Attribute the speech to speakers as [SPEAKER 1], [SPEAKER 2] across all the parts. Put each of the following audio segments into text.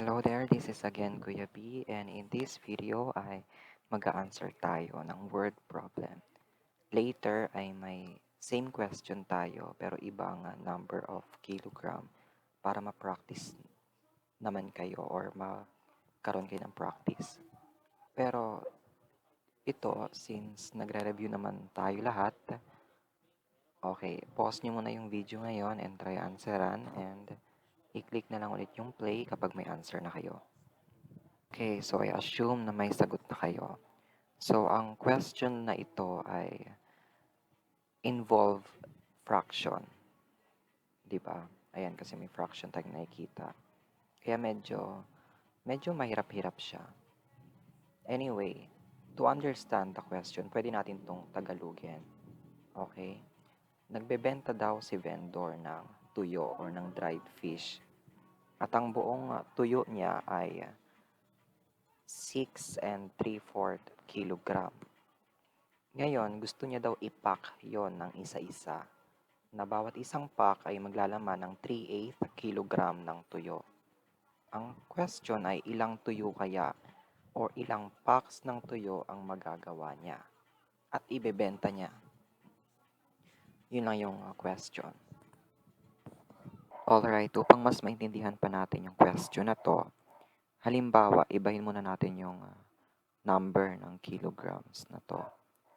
[SPEAKER 1] Hello there, this is again Kuya B, and in this video ay mag-a-answer tayo ng word problem. Later ay may same question tayo pero ibang number of kilogram para ma-practice naman kayo or magkaroon kayo ng practice. Pero ito, since nagre-review naman tayo lahat, okay, pause nyo muna yung video ngayon and try answeran and i-click na lang ulit yung play kapag may answer na kayo. Okay, so I assume na may sagot na kayo. So, ang question na ito ay involve fraction. Di ba? Ayan, kasi may fraction tayong nakikita. Kaya medyo mahirap-hirap siya. Anyway, to understand the question, pwede natin itong tagalugin. Okay? Nagbebenta daw si vendor ng tuyo or ng dried fish. At ang buong tuyo niya ay 6 and 3/4 kilogram. Ngayon, gusto niya daw i-pack yon ng isa-isa na bawat isang pack ay maglalaman ng 3/8 kilogram ng tuyo. Ang question ay ilang tuyo kaya or ilang packs ng tuyo ang magagawa niya at ibebenta niya. Yun lang yung question. Alright, upang mas maintindihan pa natin yung question na to, halimbawa, ibahin muna natin yung number ng kilograms na to.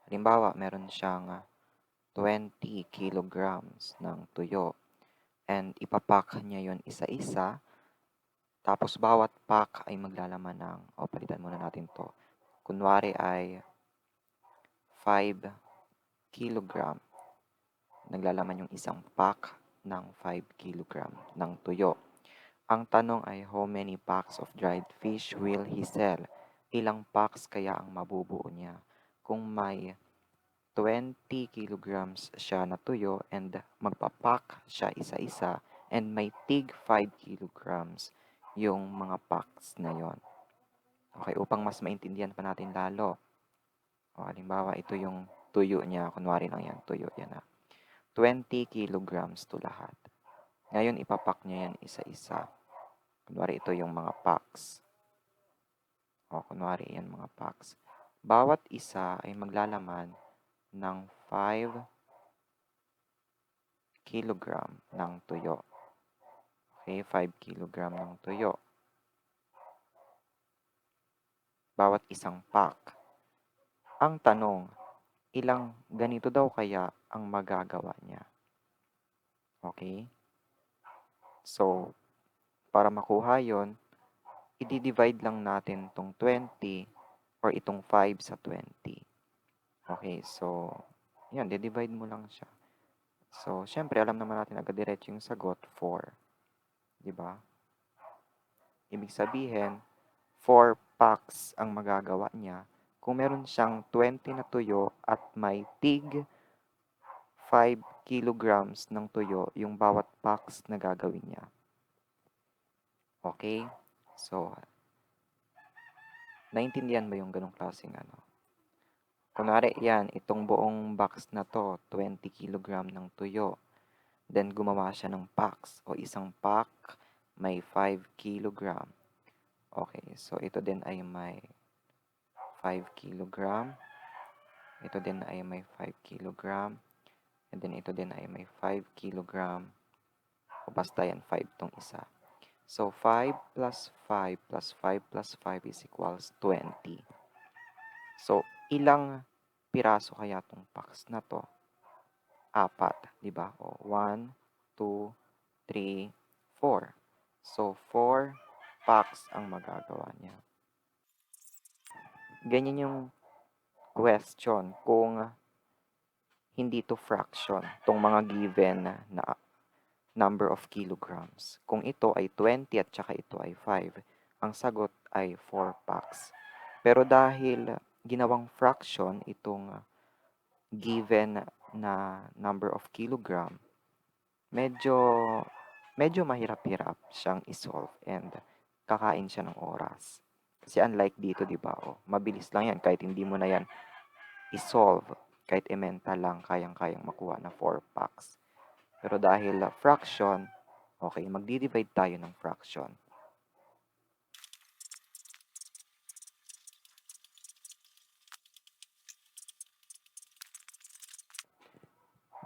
[SPEAKER 1] Halimbawa, meron siyang 20 kilograms ng tuyo and ipapack niya yon isa-isa. Tapos bawat pack ay maglalaman ng, palitan muna natin to. Kunwari ay 5 kilogram. Naglalaman yung isang pack ng 5 kilogram ng tuyo. Ang tanong ay how many packs of dried fish will he sell? Ilang packs kaya ang mabubuo niya? Kung may 20 kilograms siya na tuyo and magpapack siya isa-isa and may tig 5 kilograms yung mga packs na yon. Okay, upang mas maintindihan pa natin lalo. Halimbawa, ito yung tuyo niya. Kunwari lang yan, tuyo yan 20 kilograms to lahat. Ngayon, ipapack niya yan isa-isa. Kunwari, ito yung mga packs. Kunwari, yan mga packs. Bawat isa ay maglalaman ng 5 kilogram ng tuyo. Okay, 5 kilogram ng tuyo. Bawat isang pack. Ang tanong, ilang ganito daw kaya ang magagawa niya? Okay? So, para makuha yon, i-divide lang natin itong 20 or itong 5 sa 20. Okay, so, yan, di-divide mo lang siya. So, syempre, alam naman natin agad diretso yung sagot, 4. Diba? Ibig sabihin, 4 packs ang magagawa niya kung meron siyang 20 na tuyo at may tig 5 kilograms ng tuyo yung bawat packs na gagawin niya. Okay? So, naintindihan mo yung ganong klaseng ano? Kunwari, yan, itong buong box na to, 20 kilogram ng tuyo. Then, gumawa siya ng packs o isang pack may 5 kilogram. Okay, so ito din ay may 5 kilogram. Ito din ay may 5 kilogram. And then, ito din ay may 5 kilogram. O basta yan, 5 tong isa. So, 5 plus 5 plus 5 plus 5 is equals 20. So, ilang piraso kaya tong packs na to? 4, di ba? 1, 2, 3, 4. So, 4 packs ang magagawa niya. Ganyan yung question kung hindi to fraction, tong mga given na number of kilograms. Kung ito ay 20 at saka ito ay 5, ang sagot ay 4 packs. Pero dahil ginawang fraction itong given na number of kilogram, medyo mahirap-hirap siyang isolve and kakain siya ng oras. Kasi unlike dito, di ba, mabilis lang yan. Kahit hindi mo na yan isolve, kahit ementa lang, kayang-kayang makuha na 4 packs. Pero dahil fraction, okay, magdi-divide tayo ng fraction.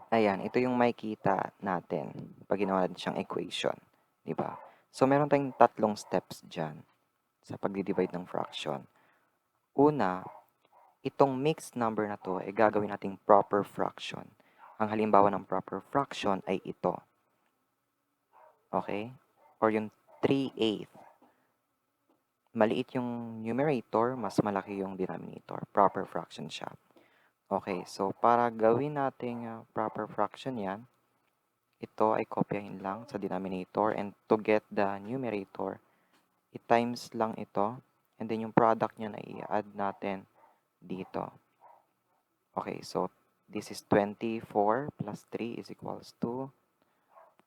[SPEAKER 1] Ayan, ito yung makikita natin pag ginawa natin siyang equation, di ba? So, meron tayong tatlong steps dyan sa pagdi-divide ng fraction. Una, itong mixed number na to ay gagawin nating proper fraction. Ang halimbawa ng proper fraction ay ito. Okay? Or yung 3/8. Maliit yung numerator, mas malaki yung denominator. Proper fraction siya. Okay, so para gawin nating proper fraction yan, ito ay kopyahin lang sa denominator, and to get the numerator, i-times lang ito, and then yung product niya na i-add natin dito. Okay, so this is 24 plus 3 is equals to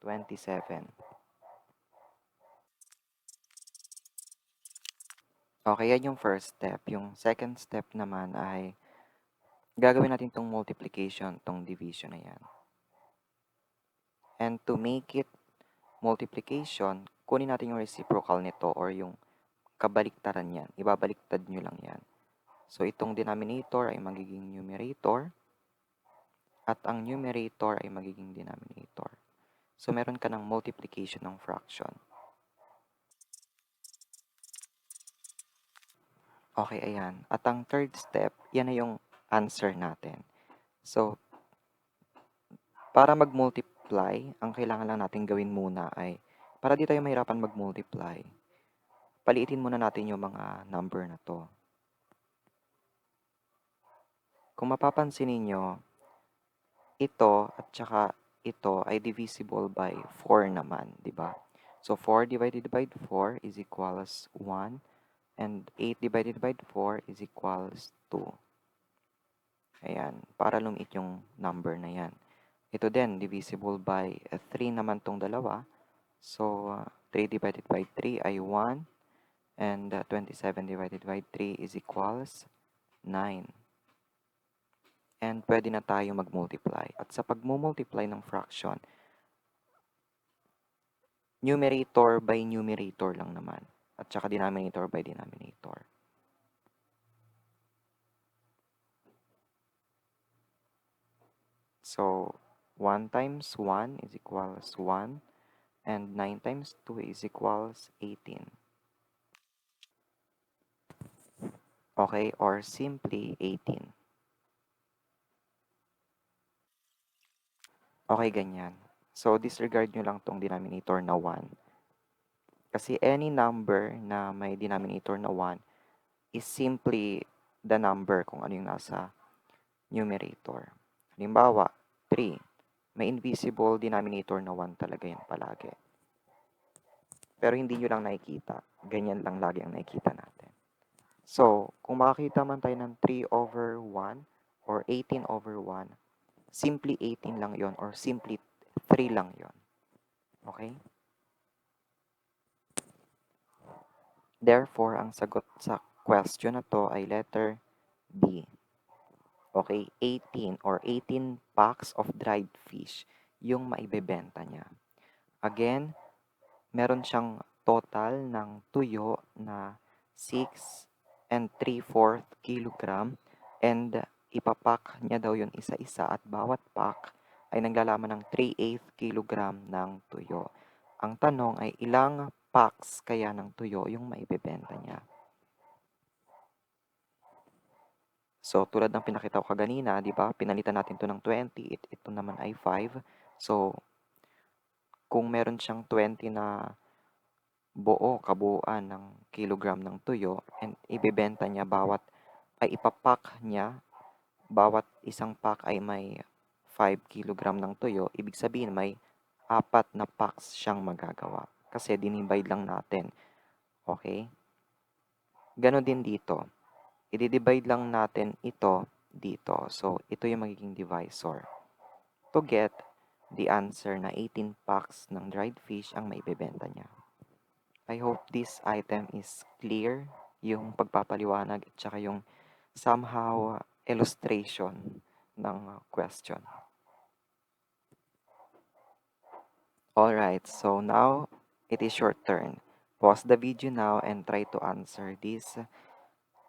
[SPEAKER 1] 27. Okay, yan yung first step. Yung second step naman ay gagawin natin itong multiplication, itong division na yan. And to make it multiplication, kunin natin yung reciprocal nito or yung kabaliktaran yan. Ibabaliktad nyo lang yan. So, itong denominator ay magiging numerator at ang numerator ay magiging denominator. So, meron ka ng multiplication ng fraction. Okay, ayan. At ang third step, yan na yung answer natin. So, para mag-multiply, ang kailangan lang natin gawin muna ay, para di tayo mahirapan mag-multiply, paliitin muna natin yung mga number na to. Kung mapapansin ninyo, ito at saka ito ay divisible by 4 naman, di ba? So, 4 divided by 4 is equals 1, and 8 divided by 4 is equals 2. Ayan, para lumiit yung number na yan. Ito din, divisible by 3 naman tong dalawa. So, 3 divided by 3 ay 1, and 27 divided by 3 is equals 9. And pwede na tayo mag-multiply. At sa pag-multiply ng fraction, numerator by numerator lang naman. At saka denominator by denominator. So, 1 times 1 is equals 1, and 9 times 2 is equals 18. Okay, or simply 18. Okay, ganyan. So, disregard nyo lang tong denominator na 1. Kasi any number na may denominator na 1 is simply the number kung ano yung nasa numerator. Halimbawa, 3. May invisible denominator na 1 talaga yan palagi. Pero hindi nyo lang nakikita. Ganyan lang lagi ang nakikita natin. So, kung makakita man tayo ng 3 over 1 or 18 over 1, simply 18 lang yon or simply 3 lang yon. Okay? Therefore, ang sagot sa question na to ay letter B. Okay, 18 or 18 packs of dried fish yung maibebenta niya. Again, meron siyang total ng tuyo na 6 and 3/4 kilogram, and ipapack niya daw yun isa-isa at bawat pack ay naglalaman ng 3/8 kilogram ng tuyo. Ang tanong ay ilang packs kaya ng tuyo yung maibebenta niya. So, tulad ng pinakita ko kaganina, di ba? Pinalitan natin to ng 20. Ito naman ay 5. So, kung meron siyang 20 na kabuuan ng kilogram ng tuyo, and ibebenta niya ay ipapack niya, bawat isang pack ay may 5 kilogram ng tuyo, ibig sabihin may 4 na packs siyang magagawa. Kasi dinivide lang natin. Okay? Ganon din dito. I-divide lang natin ito dito. So, ito yung magiging divisor. To get the answer na 18 packs ng dried fish ang maibebenta niya. I hope this item is clear, yung pagpapaliwanag at saka yung somehow illustration ng question. Alright, so now it is your turn. Pause the video now and try to answer this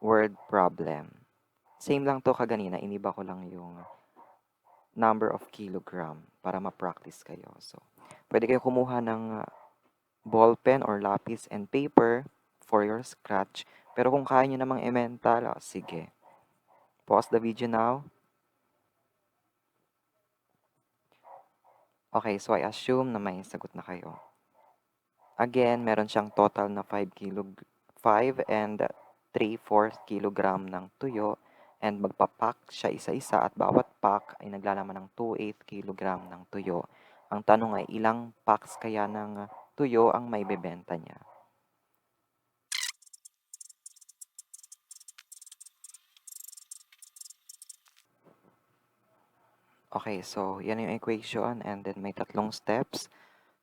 [SPEAKER 1] word problem. Same lang to kaganina, iniba ko lang yung number of kilogram para ma-practice kayo. So, pwede kayo kumuha ng ball pen or lapis and paper for your scratch. Pero kung kaya nyo namang i-mental, sige. Pause the video now. Okay, so I assume na may sagot na kayo. Again, meron siyang total na 5 and 3/4 kilogram ng tuyo and magpapack siya isa-isa at bawat pack ay naglalaman ng 2/8 kilogram ng tuyo. Ang tanong ay ilang packs kaya ng tuyo ang maibebenta niya? Okay, so yan yung equation and then may tatlong steps.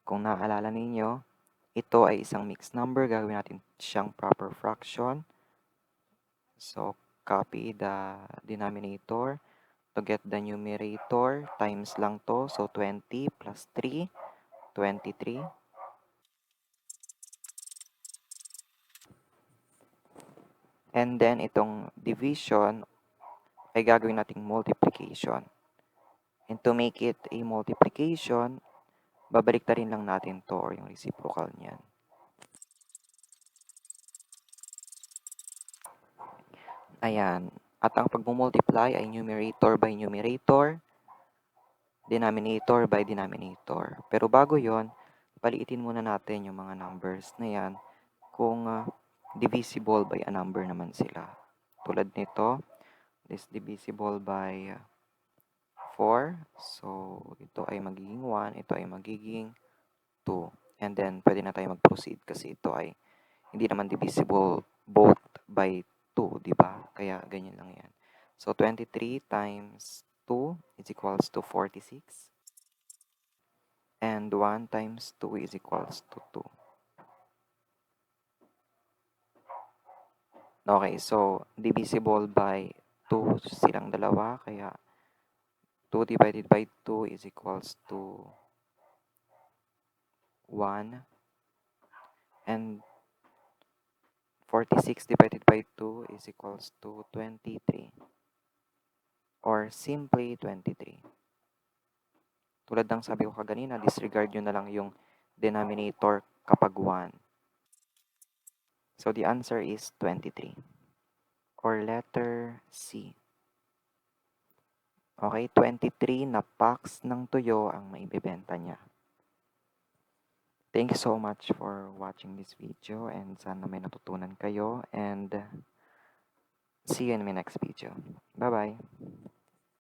[SPEAKER 1] Kung naaalala ninyo, ito ay isang mixed number. Gagawin natin siyang proper fraction. So, copy the denominator. To get the numerator, times lang to. So, 20 plus 3, 23. And then, itong division ay gagawin nating multiplication. And to make it a multiplication, babalik na rin lang natin to or yung reciprocal niyan. Ayan. At ang pagmumultiply ay numerator by numerator, denominator by denominator. Pero bago yon, paliitin muna natin yung mga numbers na yan kung divisible by a number naman sila. Tulad nito, this divisible by 4. So, ito ay magiging 1, ito ay magiging 2. And then, pwede na tayo mag-proceed kasi ito ay hindi naman divisible both by 2, di ba? Kaya ganyan lang yan. So, 23 times 2 is equals to 46. And 1 times 2 is equals to 2. Okay, so divisible by 2 silang dalawa, kaya 2 divided by 2 is equals to 1. And 46 divided by 2 is equals to 23. Or simply 23. Tulad ng sabi ko kaganina, disregard nyo na lang yung denominator kapag 1. So the answer is 23. Or letter C. Okay, 23 na packs ng tuyo ang maibebenta niya. Thank you so much for watching this video and sana may natutunan kayo and see you in my next video. Bye-bye!